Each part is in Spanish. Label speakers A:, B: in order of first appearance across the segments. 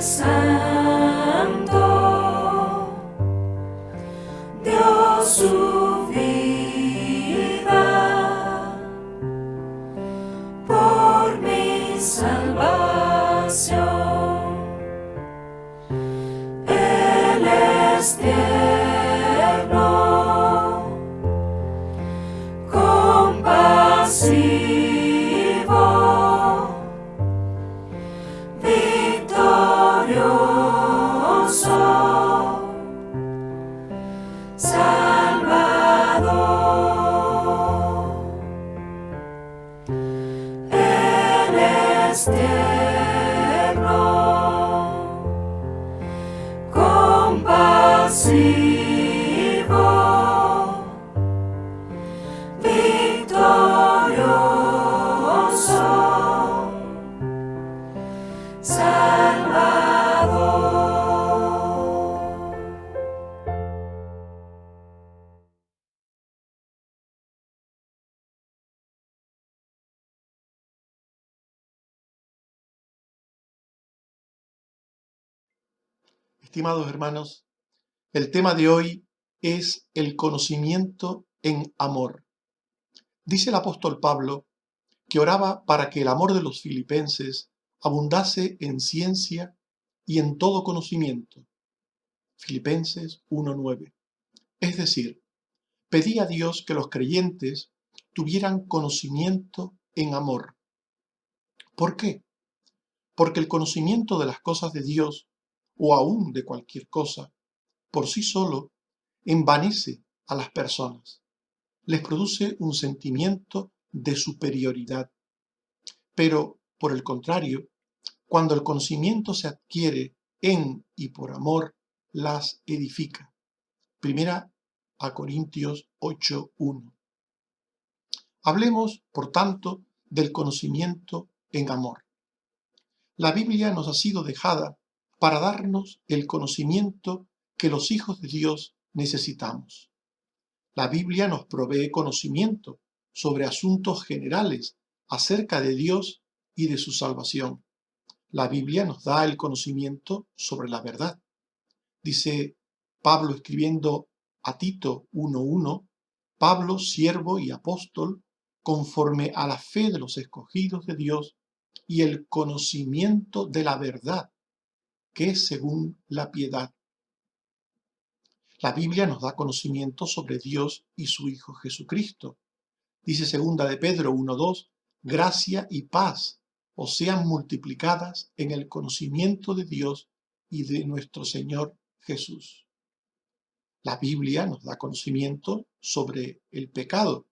A: Santo, dio su vida por mi salvación. Él es tierno, compasivo, victorioso, Salvador. Él es tierno, compasivo, victorioso, Salvador.
B: Estimados hermanos, el tema de hoy es el conocimiento en amor. Dice el apóstol Pablo que oraba para que el amor de los filipenses abundase en ciencia y en todo conocimiento. Filipenses 1:9. Es decir, pedía a Dios que los creyentes tuvieran conocimiento en amor. ¿Por qué? Porque el conocimiento de las cosas de Dios, o aún de cualquier cosa, por sí solo, envanece a las personas. Les produce un sentimiento de superioridad. Pero, por el contrario, cuando el conocimiento se adquiere en y por amor, las edifica. Primera a Corintios 8:1. Hablemos, por tanto, del conocimiento en amor. La Biblia nos ha sido dejada para darnos el conocimiento que los hijos de Dios necesitamos. La Biblia nos provee conocimiento sobre asuntos generales acerca de Dios y de su salvación. La Biblia nos da el conocimiento sobre la verdad. Dice Pablo escribiendo a Tito 1:1, Pablo, siervo y apóstol, conforme a la fe de los escogidos de Dios y el conocimiento de la verdad, que es según la piedad. La Biblia nos da conocimiento sobre Dios y su Hijo Jesucristo. Dice segunda de Pedro 1:2, gracia y paz os sean multiplicadas en el conocimiento de Dios y de nuestro Señor Jesús. La Biblia nos da conocimiento sobre el pecado.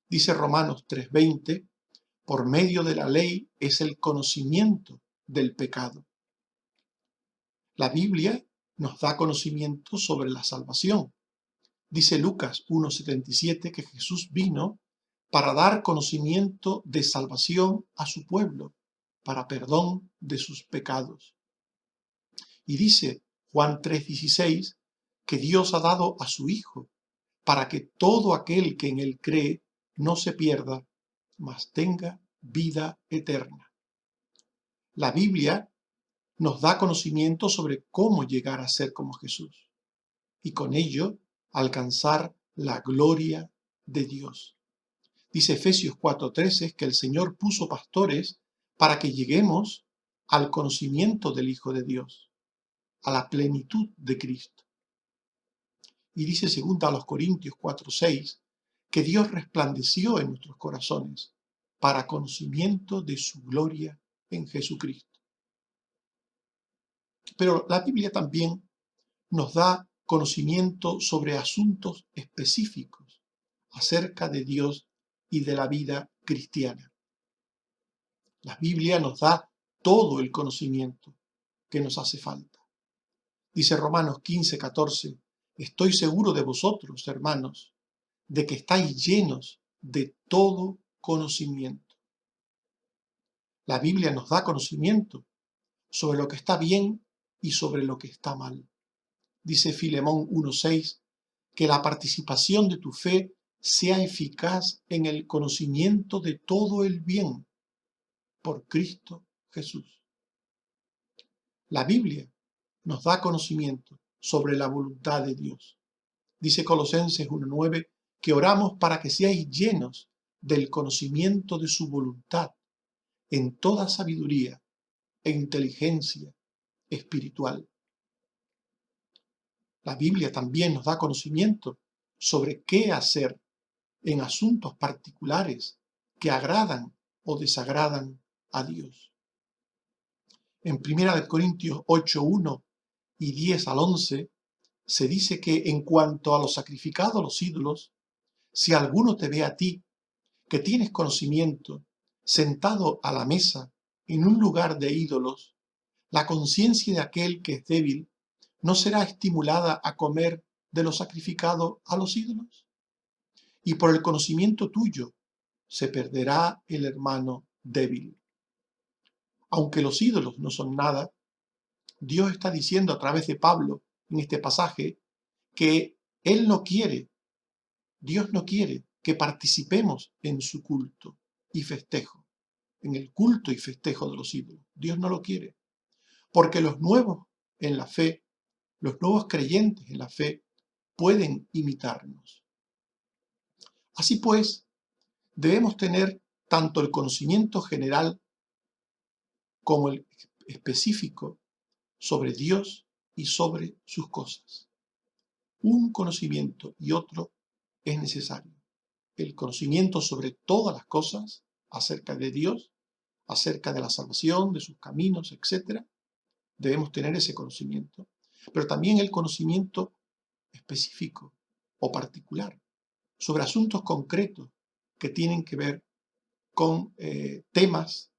B: Dice Romanos 3:20, por medio de la ley es el conocimiento del pecado. La Biblia nos da conocimiento sobre la salvación. Dice Lucas 1:77 que Jesús vino para dar conocimiento de salvación a su pueblo, para perdón de sus pecados. Y dice Juan 3:16 que Dios ha dado a su Hijo para que todo aquel que en él cree no se pierda, mas tenga vida eterna. La Biblia nos da conocimiento sobre cómo llegar a ser como Jesús y con ello alcanzar la gloria de Dios. Dice Efesios 4:13 que el Señor puso pastores para que lleguemos al conocimiento del Hijo de Dios, a la plenitud de Cristo. Y dice segunda a los Corintios 4:6 que Dios resplandeció en nuestros corazones para conocimiento de su gloria en Jesucristo. Pero la Biblia también nos da conocimiento sobre asuntos específicos acerca de Dios y de la vida cristiana. La Biblia nos da todo el conocimiento que nos hace falta. Dice Romanos 15:14, estoy seguro de vosotros, hermanos, de que estáis llenos de todo conocimiento. La Biblia nos da conocimiento sobre lo que está bien y sobre lo que está mal. Dice Filemón 1:6, que la participación de tu fe sea eficaz en el conocimiento de todo el bien por Cristo Jesús. La Biblia nos da conocimiento sobre la voluntad de Dios. Dice Colosenses 1:9 que oramos para que seáis llenos del conocimiento de su voluntad en toda sabiduría e inteligencia espiritual. La Biblia también nos da conocimiento sobre qué hacer en asuntos particulares que agradan o desagradan a Dios. En 1 Corintios 8:1 y 10 al 11 se dice que en cuanto a lo sacrificado a los ídolos, si alguno te ve a ti, que tienes conocimiento, sentado a la mesa en un lugar de ídolos, la conciencia de aquel que es débil no será estimulada a comer de lo sacrificado a los ídolos. Y por el conocimiento tuyo se perderá el hermano débil. Aunque los ídolos no son nada, Dios está diciendo a través de Pablo en este pasaje que Él no quiere, Dios no quiere que participemos en su culto y festejo, en el culto y festejo de los ídolos. Dios no lo quiere, porque los nuevos en la fe, los nuevos creyentes en la fe, pueden imitarnos. Así pues, debemos tener tanto el conocimiento general como el específico sobre Dios y sobre sus cosas. Un conocimiento y otro es necesario. El conocimiento sobre todas las cosas acerca de Dios, acerca de la salvación, de sus caminos, etc. Debemos tener ese conocimiento. Pero también el conocimiento específico o particular sobre asuntos concretos que tienen que ver con temas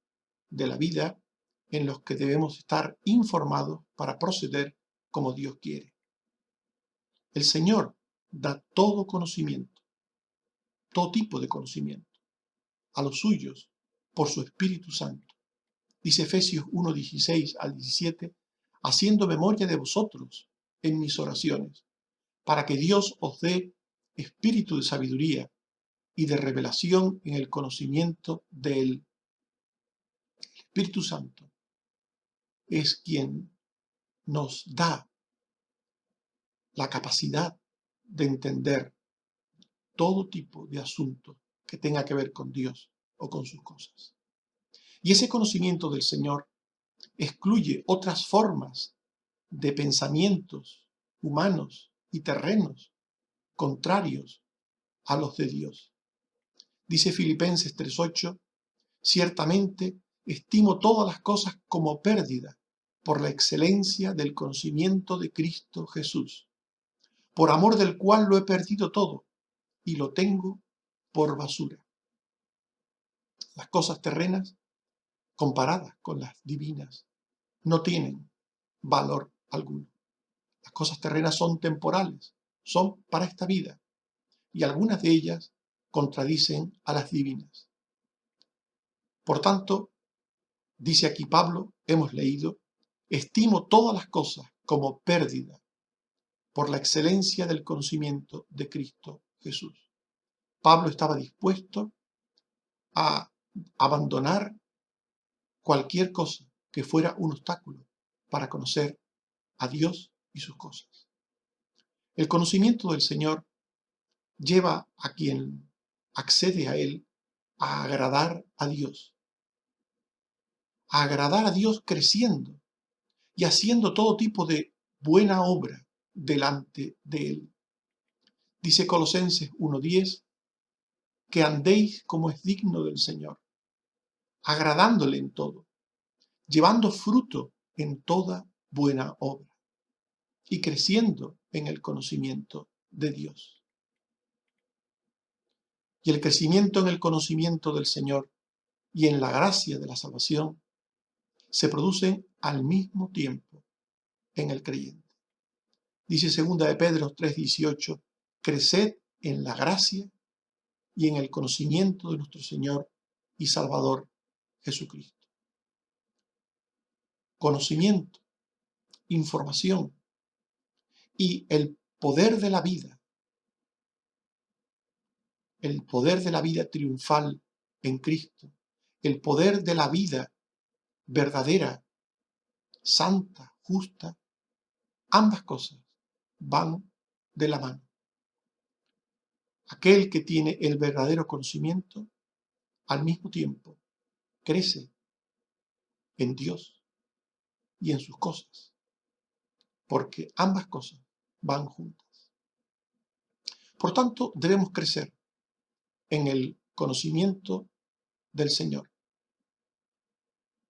B: de la vida en los que debemos estar informados para proceder como Dios quiere. El Señor da todo conocimiento, todo tipo de conocimiento, a los suyos por su Espíritu Santo. Dice Efesios 1:16 al 17, haciendo memoria de vosotros en mis oraciones, para que Dios os dé espíritu de sabiduría y de revelación en el conocimiento de Él. El Espíritu Santo es quien nos da la capacidad de entender todo tipo de asuntos que tenga que ver con Dios o con sus cosas. Y ese conocimiento del Señor excluye otras formas de pensamientos humanos y terrenos contrarios a los de Dios. Dice Filipenses 3:8, ciertamente estimo todas las cosas como pérdida por la excelencia del conocimiento de Cristo Jesús, por amor del cual lo he perdido todo y lo tengo por basura. Las cosas terrenas, comparadas con las divinas, no tienen valor alguno. Las cosas terrenas son temporales, son para esta vida, y algunas de ellas contradicen a las divinas. Por tanto, dice aquí Pablo, hemos leído, estimo todas las cosas como pérdida por la excelencia del conocimiento de Cristo Jesús. Pablo estaba dispuesto a abandonar cualquier cosa que fuera un obstáculo para conocer a Dios y sus cosas. El conocimiento del Señor lleva a quien accede a Él a agradar a Dios creciendo y haciendo todo tipo de buena obra delante de Él. Dice Colosenses 1:10, que andéis como es digno del Señor, agradándole en todo, llevando fruto en toda buena obra y creciendo en el conocimiento de Dios. Y el crecimiento en el conocimiento del Señor y en la gracia de la salvación se producen al mismo tiempo en el creyente. Dice 2 de Pedro 3:18, creced en la gracia y en el conocimiento de nuestro Señor y Salvador Jesucristo. Conocimiento, información y el poder de la vida triunfal en Cristo, el poder de la vida verdadera santa, justa, ambas cosas van de la mano. Aquel que tiene el verdadero conocimiento, al mismo tiempo, crece en Dios y en sus cosas, porque ambas cosas van juntas. Por tanto, debemos crecer en el conocimiento del Señor,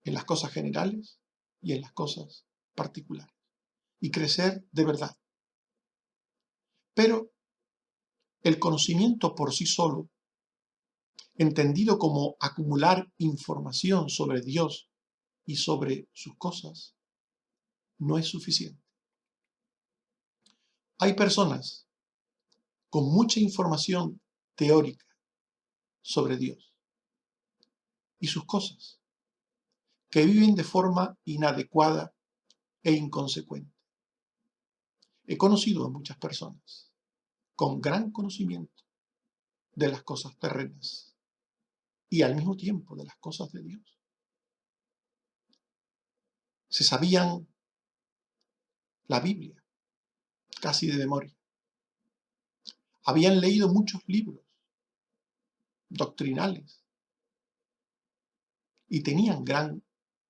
B: en las cosas generales y en las cosas particulares, y crecer de verdad. Pero el conocimiento por sí solo, entendido como acumular información sobre Dios y sobre sus cosas, no es suficiente. Hay personas con mucha información teórica sobre Dios y sus cosas, que viven de forma inadecuada e inconsecuente. He conocido a muchas personas con gran conocimiento de las cosas terrenas y al mismo tiempo de las cosas de Dios. Se sabían la Biblia casi de memoria. Habían leído muchos libros doctrinales y tenían gran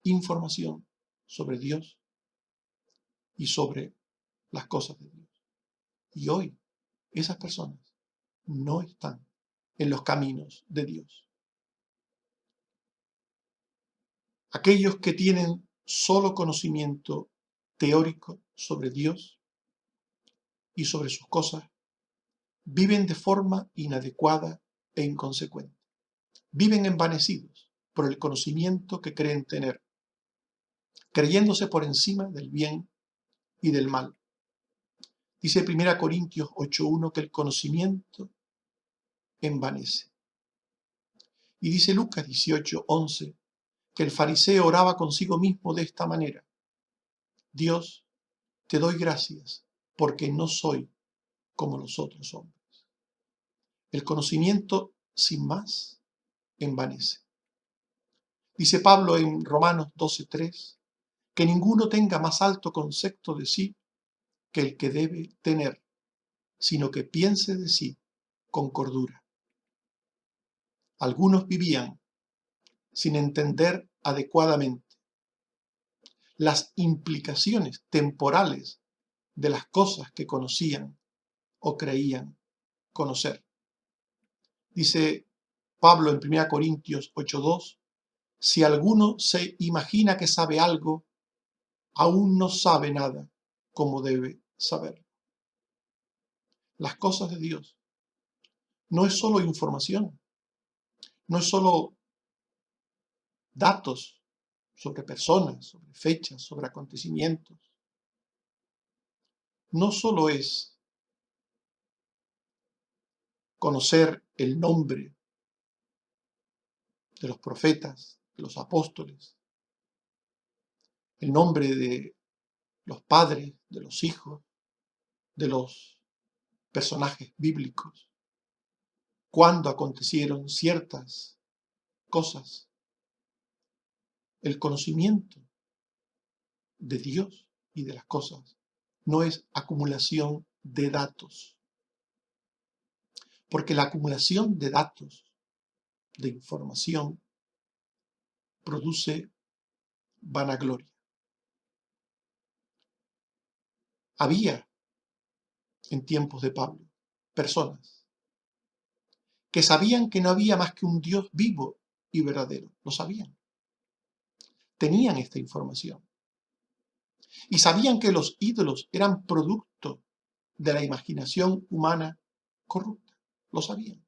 B: información sobre Dios y sobre las cosas de Dios. Y hoy esas personas no están en los caminos de Dios. Aquellos que tienen solo conocimiento teórico sobre Dios y sobre sus cosas viven de forma inadecuada e inconsecuente. Viven envanecidos por el conocimiento que creen tener, creyéndose por encima del bien y del mal. Dice 1 Corintios 8:1 que el conocimiento envanece. Y dice Lucas 18:11 que el fariseo oraba consigo mismo de esta manera: Dios, te doy gracias porque no soy como los otros hombres. El conocimiento sin más envanece. Dice Pablo en Romanos 12:3 que ninguno tenga más alto concepto de sí que el que debe tener, sino que piense de sí con cordura. Algunos vivían sin entender adecuadamente las implicaciones temporales de las cosas que conocían o creían conocer. Dice Pablo en 1 Corintios 8:2, si alguno se imagina que sabe algo, aún no sabe nada como debe saber. Las cosas de Dios no es solo información, no es solo datos sobre personas, sobre fechas, sobre acontecimientos. No solo es conocer el nombre de los profetas, de los apóstoles, el nombre de los padres, de los hijos, de los personajes bíblicos, cuándo acontecieron ciertas cosas. El conocimiento de Dios y de las cosas no es acumulación de datos, porque la acumulación de datos, de información, produce vanagloria. Había en tiempos de Pablo personas que sabían que no había más que un Dios vivo y verdadero, lo sabían, tenían esta información y sabían que los ídolos eran producto de la imaginación humana corrupta, lo sabían.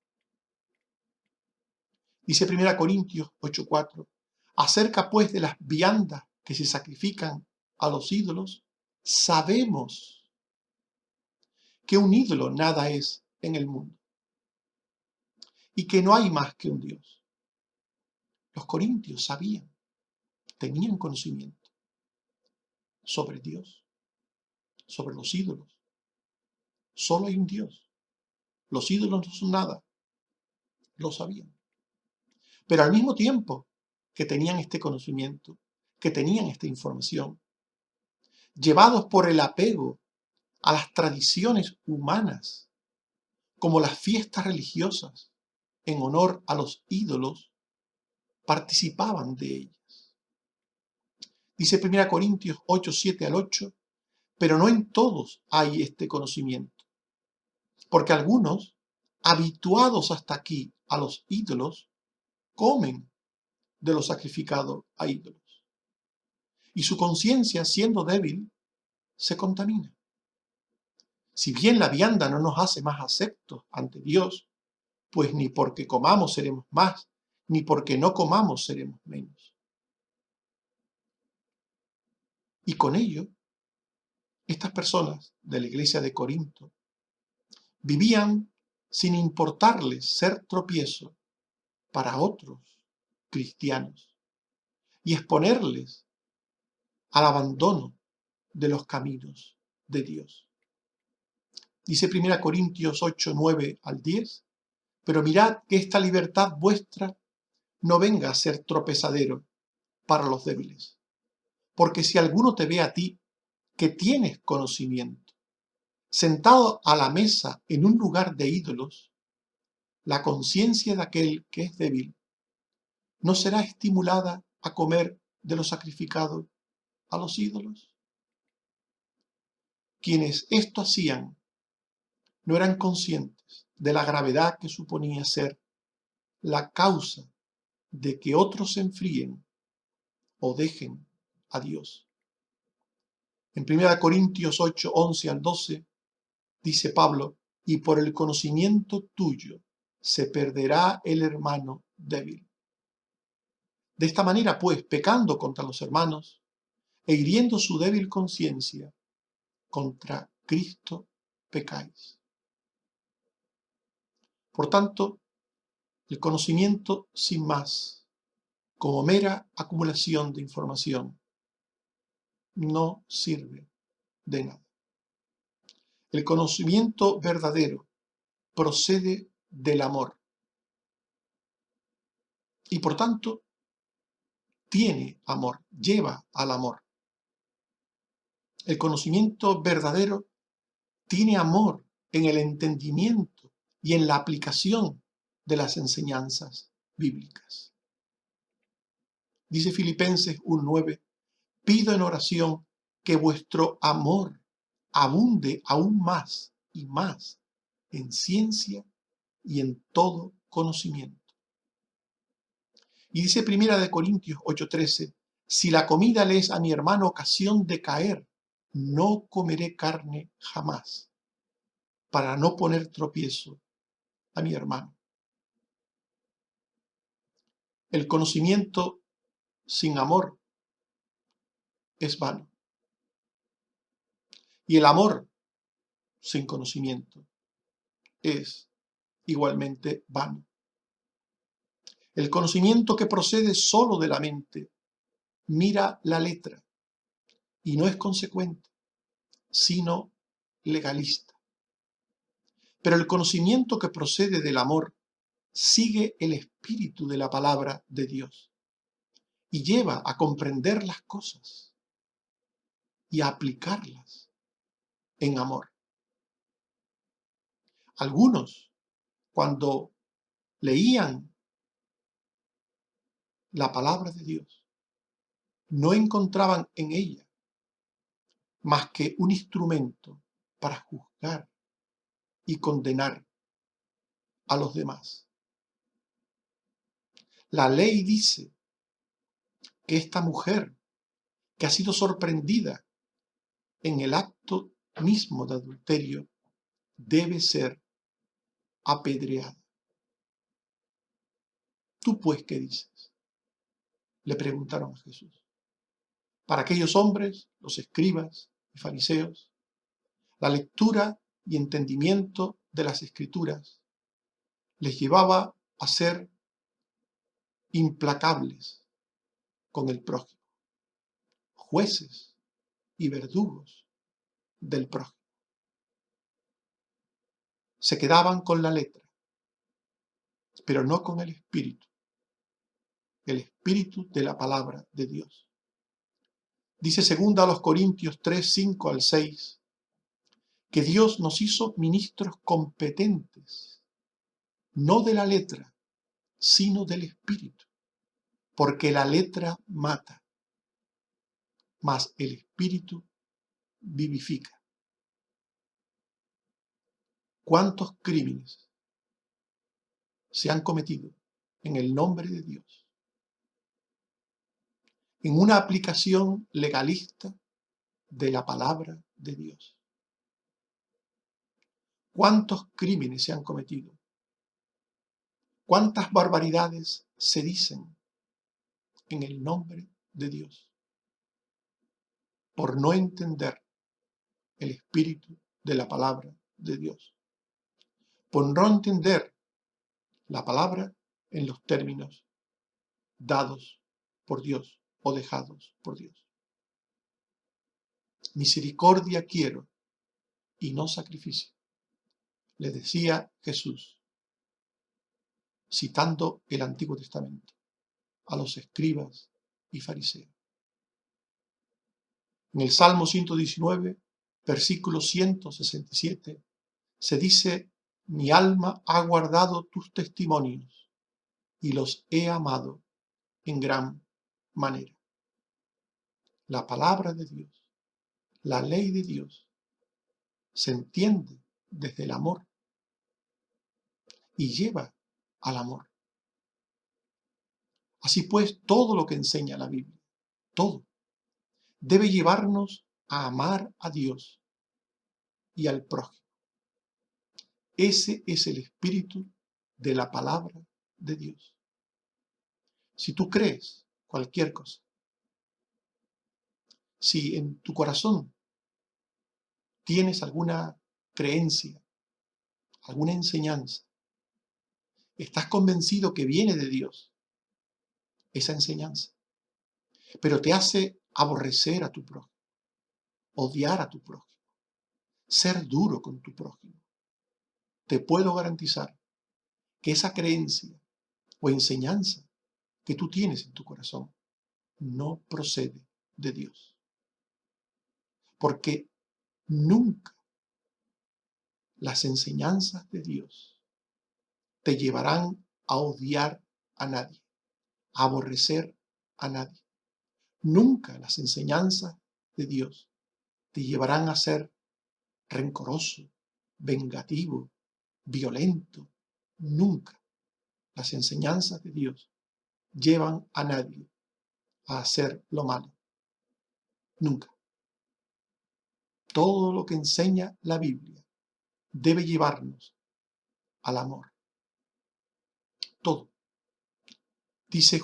B: Dice 1 Corintios 8:4, acerca pues de las viandas que se sacrifican a los ídolos, sabemos que un ídolo nada es en el mundo y que no hay más que un Dios. Los corintios sabían, tenían conocimiento sobre Dios, sobre los ídolos. Solo hay un Dios. Los ídolos no son nada. Lo sabían. Pero al mismo tiempo que tenían este conocimiento, que tenían esta información, llevados por el apego a las tradiciones humanas, como las fiestas religiosas en honor a los ídolos, participaban de ellas. Dice 1 Corintios 8, 7 al 8, pero no en todos hay este conocimiento, porque algunos, habituados hasta aquí a los ídolos, comen de lo sacrificado a ídolos, y su conciencia, siendo débil, se contamina. Si bien la vianda no nos hace más aceptos ante Dios, pues ni porque comamos seremos más, ni porque no comamos seremos menos. Y con ello, estas personas de la iglesia de Corinto vivían sin importarles ser tropiezo para otros cristianos y exponerles al abandono de los caminos de Dios. Dice 1 Corintios 8, 9 al 10, pero mirad que esta libertad vuestra no venga a ser tropezadero para los débiles. Porque si alguno te ve a ti, que tienes conocimiento, sentado a la mesa en un lugar de ídolos, la conciencia de aquel que es débil no será estimulada a comer de lo sacrificado a los ídolos. Quienes esto hacían no eran conscientes de la gravedad que suponía ser la causa de que otros se enfríen o dejen a Dios. En 1 Corintios 8, 11 al 12, dice Pablo, y por el conocimiento tuyo se perderá el hermano débil. De esta manera, pues, pecando contra los hermanos e hiriendo su débil conciencia, contra Cristo pecáis. Por tanto, el conocimiento sin más, como mera acumulación de información, no sirve de nada. El conocimiento verdadero procede del amor y por tanto tiene amor, lleva al amor. El conocimiento verdadero tiene amor en el entendimiento y en la aplicación de las enseñanzas bíblicas. Dice Filipenses 1:9, pido en oración que vuestro amor abunde aún más y más en ciencia y en todo conocimiento. Y dice 1 Corintios 8:13, si la comida le es a mi hermano ocasión de caer, no comeré carne jamás, para no poner tropiezo a mi hermano. El conocimiento sin amor es vano. Y el amor sin conocimiento es igualmente vano. El conocimiento que procede solo de la mente mira la letra y no es consecuente, sino legalista. Pero el conocimiento que procede del amor sigue el espíritu de la palabra de Dios y lleva a comprender las cosas y a aplicarlas en amor. Algunos, cuando leían la palabra de Dios, no encontraban en ella más que un instrumento para juzgar y condenar a los demás. La ley dice que esta mujer que ha sido sorprendida en el acto mismo de adulterio debe ser apedreada. ¿Tú pues qué dices?, le preguntaron a Jesús. Para aquellos hombres, los escribas y fariseos, la lectura y entendimiento de las escrituras les llevaba a ser implacables con el prójimo, jueces y verdugos del prójimo. Se quedaban con la letra, pero no con el espíritu de la palabra de Dios. Dice 2 Corintios 3, 5 al 6, que Dios nos hizo ministros competentes, no de la letra, sino del Espíritu, porque la letra mata, mas el Espíritu vivifica. ¿Cuántos crímenes se han cometido en el nombre de Dios? En una aplicación legalista de la palabra de Dios. ¿Cuántos crímenes se han cometido? ¿Cuántas barbaridades se dicen en el nombre de Dios? Por no entender el espíritu de la palabra de Dios. Por no entender la palabra en los términos dados por Dios o dejados por Dios. Misericordia quiero y no sacrificio, le decía Jesús, citando el Antiguo Testamento a los escribas y fariseos. En el Salmo 119, versículo 167, se dice: mi alma ha guardado tus testimonios y los he amado en gran manera. La palabra de Dios, la ley de Dios, se entiende desde el amor y lleva al amor. Así pues, todo lo que enseña la Biblia, todo, debe llevarnos a amar a Dios y al prójimo. Ese es el espíritu de la palabra de Dios. Si tú crees cualquier cosa, si en tu corazón tienes alguna creencia, alguna enseñanza, estás convencido que viene de Dios, esa enseñanza, pero te hace aborrecer a tu prójimo, odiar a tu prójimo, ser duro con tu prójimo, te puedo garantizar que esa creencia o enseñanza que tú tienes en tu corazón no procede de Dios. Porque nunca las enseñanzas de Dios te llevarán a odiar a nadie, a aborrecer a nadie. Nunca las enseñanzas de Dios te llevarán a ser rencoroso, vengativo, violento. Nunca las enseñanzas de Dios llevan a nadie a hacer lo malo. Nunca. Todo lo que enseña la Biblia debe llevarnos al amor. Todo. Dice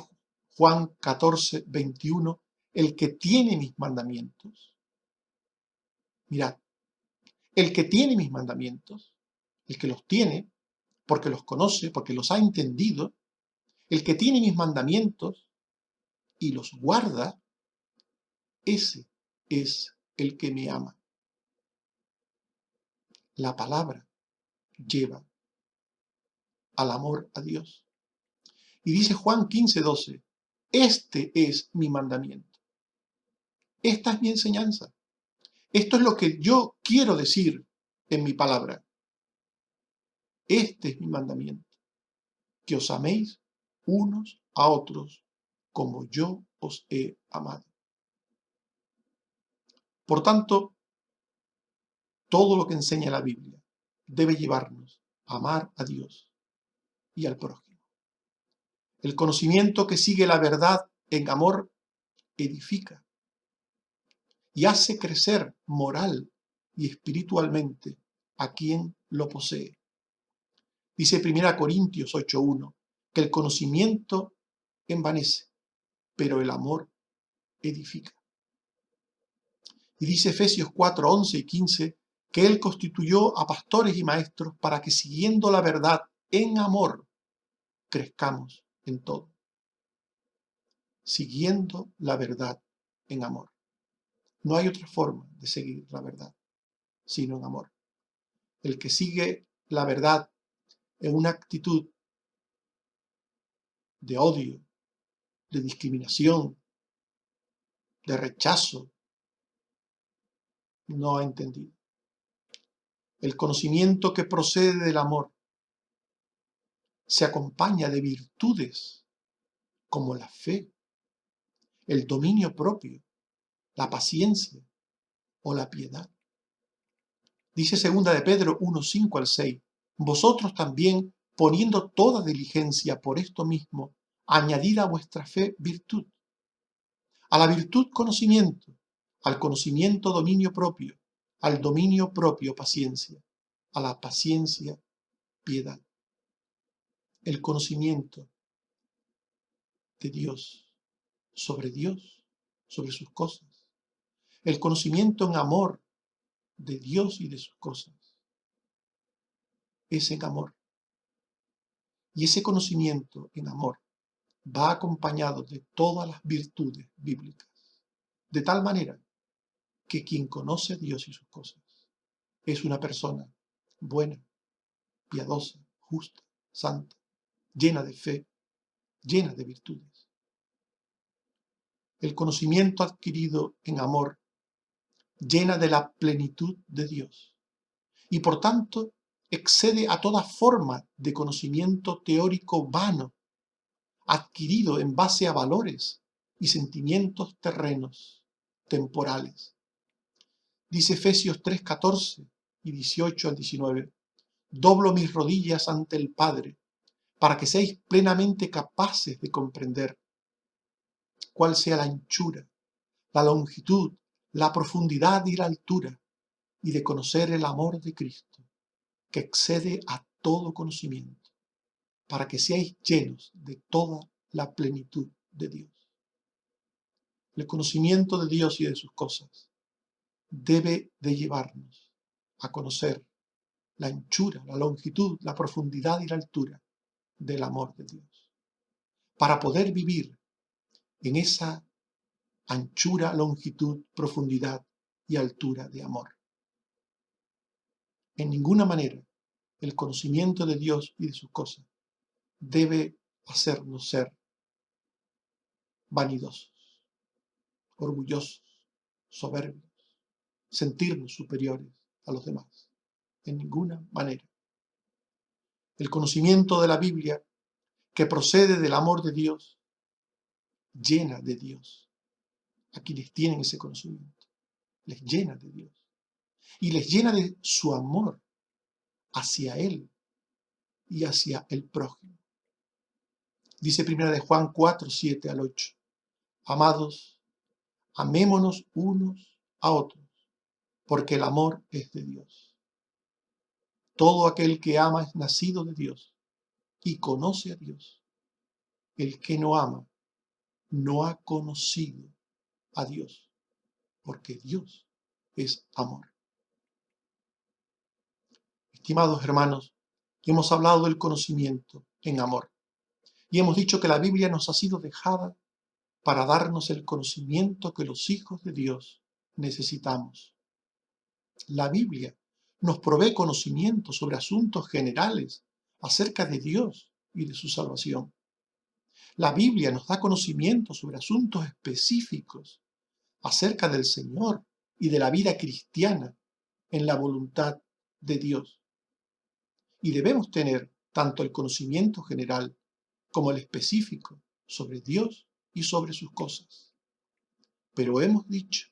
B: Juan 14, 21, el que tiene mis mandamientos, mirad, el que tiene mis mandamientos, el que los tiene, porque los conoce, porque los ha entendido, el que tiene mis mandamientos y los guarda, ese es el que me ama. La palabra lleva al amor a Dios. Y dice Juan 15, 12, este es mi mandamiento. Esta es mi enseñanza. Esto es lo que yo quiero decir en mi palabra. Este es mi mandamiento, que os améis unos a otros como yo os he amado. Por tanto, todo lo que enseña la Biblia debe llevarnos a amar a Dios y al prójimo. El conocimiento que sigue la verdad en amor edifica y hace crecer moral y espiritualmente a quien lo posee. Dice 1 Corintios 8:1 que el conocimiento envanece, pero el amor edifica. Y dice Efesios 4:11 y 15 que Él constituyó a pastores y maestros para que siguiendo la verdad en amor crezcamos en todo. Siguiendo la verdad en amor. No hay otra forma de seguir la verdad, sino en amor. El que sigue la verdad en una actitud de odio, de discriminación, de rechazo, no ha entendido. El conocimiento que procede del amor se acompaña de virtudes como la fe, el dominio propio, la paciencia o la piedad. Dice segunda de Pedro 1:5 al 6, vosotros también, poniendo toda diligencia por esto mismo, añadid a vuestra fe virtud, a la virtud conocimiento, al conocimiento dominio propio, al dominio propio paciencia, a la paciencia piedad. El conocimiento de Dios, sobre sus cosas. El conocimiento en amor de Dios y de sus cosas. Es en amor. Y ese conocimiento en amor va acompañado de todas las virtudes bíblicas. De tal manera que quien conoce a Dios y sus cosas es una persona buena, piadosa, justa, santa, llena de fe, llena de virtudes. El conocimiento adquirido en amor llena de la plenitud de Dios y por tanto excede a toda forma de conocimiento teórico vano, adquirido en base a valores y sentimientos terrenos, temporales. Dice Efesios 3:14 y 18 al 19, doblo mis rodillas ante el Padre, para que seáis plenamente capaces de comprender cuál sea la anchura, la longitud, la profundidad y la altura, y de conocer el amor de Cristo, que excede a todo conocimiento, para que seáis llenos de toda la plenitud de Dios. El conocimiento de Dios y de sus cosas debe de llevarnos a conocer la anchura, la longitud, la profundidad y la altura del amor de Dios, para poder vivir en esa anchura, longitud, profundidad y altura de amor. En ninguna manera el conocimiento de Dios y de sus cosas debe hacernos ser vanidosos, orgullosos, soberbios, sentirnos superiores a los demás. En ninguna manera. El conocimiento de la Biblia, que procede del amor de Dios, llena de Dios a quienes tienen ese conocimiento. Les llena de Dios. Y les llena de su amor hacia Él y hacia el prójimo. Dice primera de Juan 4:7 al 8. Amados, amémonos unos a otros, porque el amor es de Dios. Todo aquel que ama es nacido de Dios y conoce a Dios. El que no ama no ha conocido a Dios, porque Dios es amor. Estimados hermanos, hemos hablado del conocimiento en amor y hemos dicho que la Biblia nos ha sido dejada para darnos el conocimiento que los hijos de Dios necesitamos. La Biblia nos provee conocimiento sobre asuntos generales acerca de Dios y de su salvación. La Biblia nos da conocimiento sobre asuntos específicos acerca del Señor y de la vida cristiana en la voluntad de Dios. Y debemos tener tanto el conocimiento general como el específico sobre Dios y sobre sus cosas. Pero hemos dicho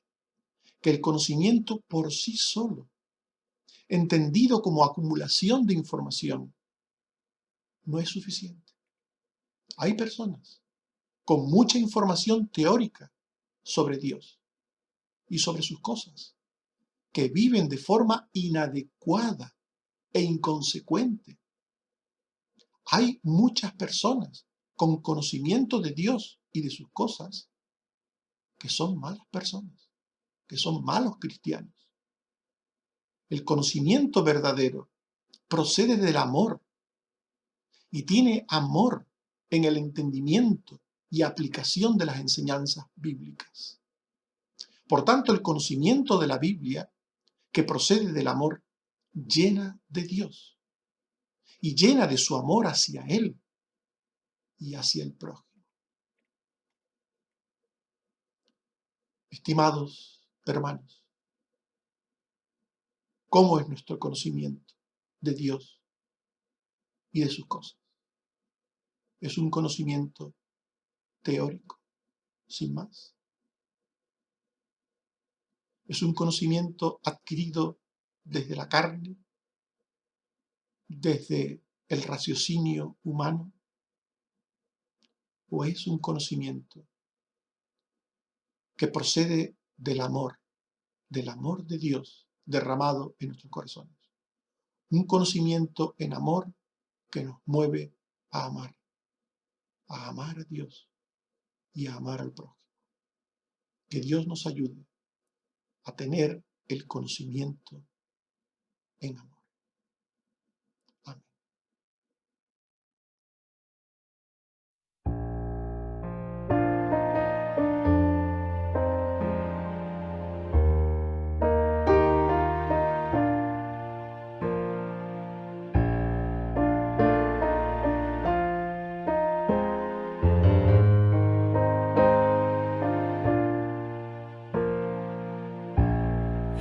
B: que el conocimiento por sí solo, entendido como acumulación de información, no es suficiente. Hay personas con mucha información teórica sobre Dios y sobre sus cosas, que viven de forma inadecuada e inconsecuente. Hay muchas personas con conocimiento de Dios y de sus cosas que son malas personas, que son malos cristianos. El conocimiento verdadero procede del amor y tiene amor en el entendimiento y aplicación de las enseñanzas bíblicas. Por tanto, el conocimiento de la Biblia, que procede del amor, llena de Dios y llena de su amor hacia Él y hacia el prójimo. Estimados hermanos, ¿cómo es nuestro conocimiento de Dios y de sus cosas? ¿Es un conocimiento teórico, sin más? ¿Es un conocimiento adquirido desde la carne, desde el raciocinio humano? ¿O es un conocimiento que procede del amor de Dios derramado en nuestros corazones? Un conocimiento en amor que nos mueve a amar a Dios y a amar al prójimo. Que Dios nos ayude a tener el conocimiento en amor. Amén.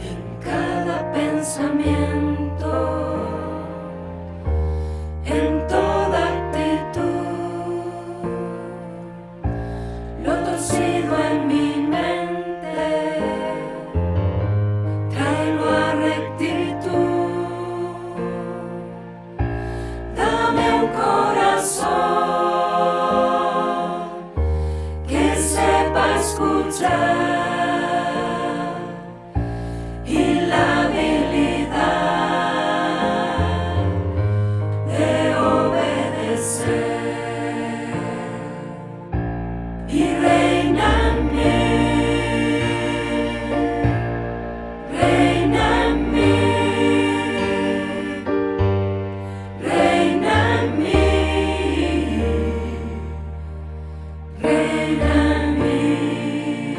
A: En cada pensamiento, en toda actitud, lo torcido en mi mente, tráelo a rectitud. Dame un corazón que sepa escuchar y la habilidad de obedecer. Y reina en mí, reina en mí, reina en mí, reina en mí,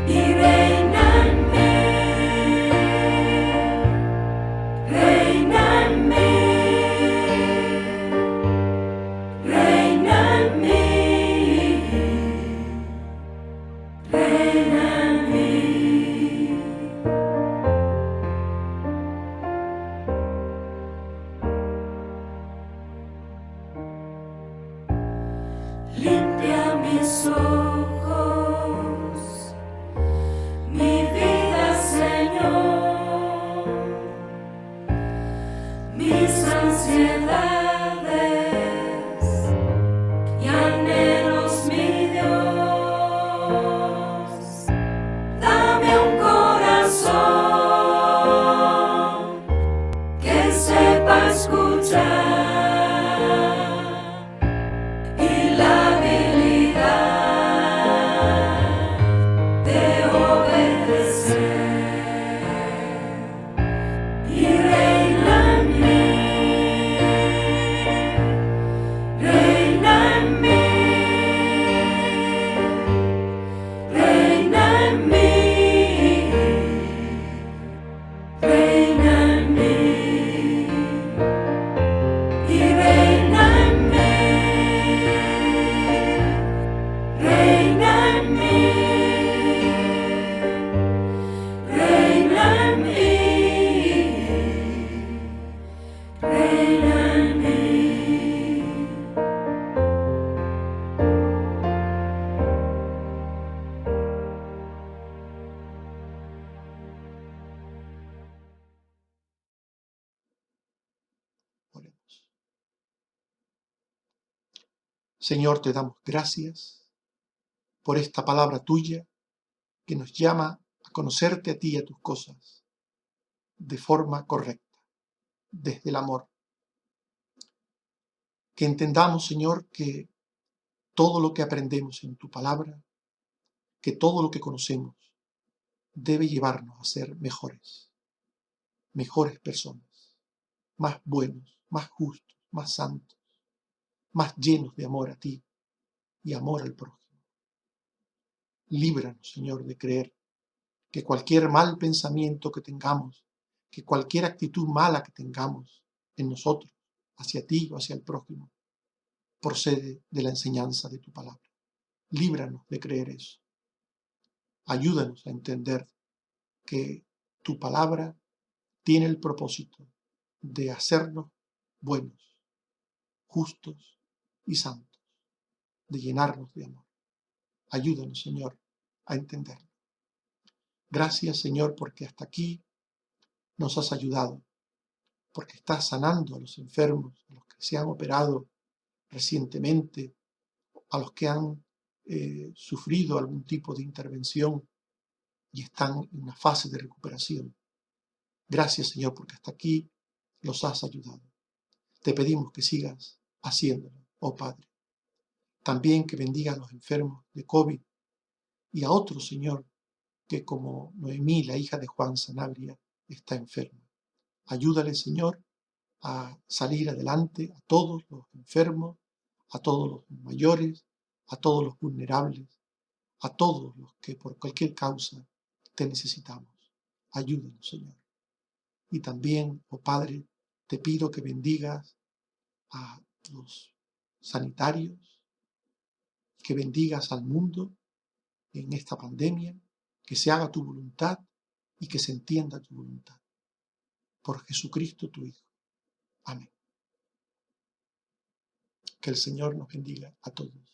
A: y reina en mí, reina en mí, reina en mí, reina en mí. Limpia mis ojos, mi vida, Señor, mis ansiedades y anhelos, mi Dios. Dame un corazón que sepa escuchar y la habilidad de obedecer. Y reina en mí, reina en mí, reina en mí, reina en mí, y reina en mí, reina en mí, reina en mí, reina en mí.
B: Oremos. Señor, te damos gracias por esta palabra tuya que nos llama a conocerte a ti y a tus cosas de forma correcta, desde el amor. Que entendamos, Señor, que todo lo que aprendemos en tu palabra, que todo lo que conocemos, debe llevarnos a ser mejores personas, más buenos, más justos, más santos, más llenos de amor a ti y amor al prójimo. Líbranos, Señor, de creer que cualquier mal pensamiento que tengamos, que cualquier actitud mala que tengamos en nosotros, hacia ti o hacia el prójimo, procede de la enseñanza de tu palabra. Líbranos de creer eso. Ayúdanos a entender que tu palabra tiene el propósito de hacernos buenos, justos y santos, de llenarnos de amor. Ayúdanos, Señor, a entenderlo. Gracias, Señor, porque hasta aquí nos has ayudado, porque estás sanando a los enfermos, a los que se han operado recientemente, a los que han sufrido algún tipo de intervención y están en una fase de recuperación. Gracias, Señor, porque hasta aquí los has ayudado. Te pedimos que sigas haciéndolo, oh Padre. También que bendiga a los enfermos de COVID y a otros, Señor, que como Noemí, la hija de Juan Sanabria, está enferma. Ayúdale, Señor, a salir adelante a todos los enfermos, a todos los mayores, a todos los vulnerables, a todos los que por cualquier causa te necesitamos. Ayúdanos, Señor. Y también, oh Padre, te pido que bendigas a los sanitarios, que bendigas al mundo en esta pandemia, que se haga tu voluntad y que se entienda tu voluntad. Por Jesucristo tu Hijo. Amén. Que el Señor nos bendiga a todos.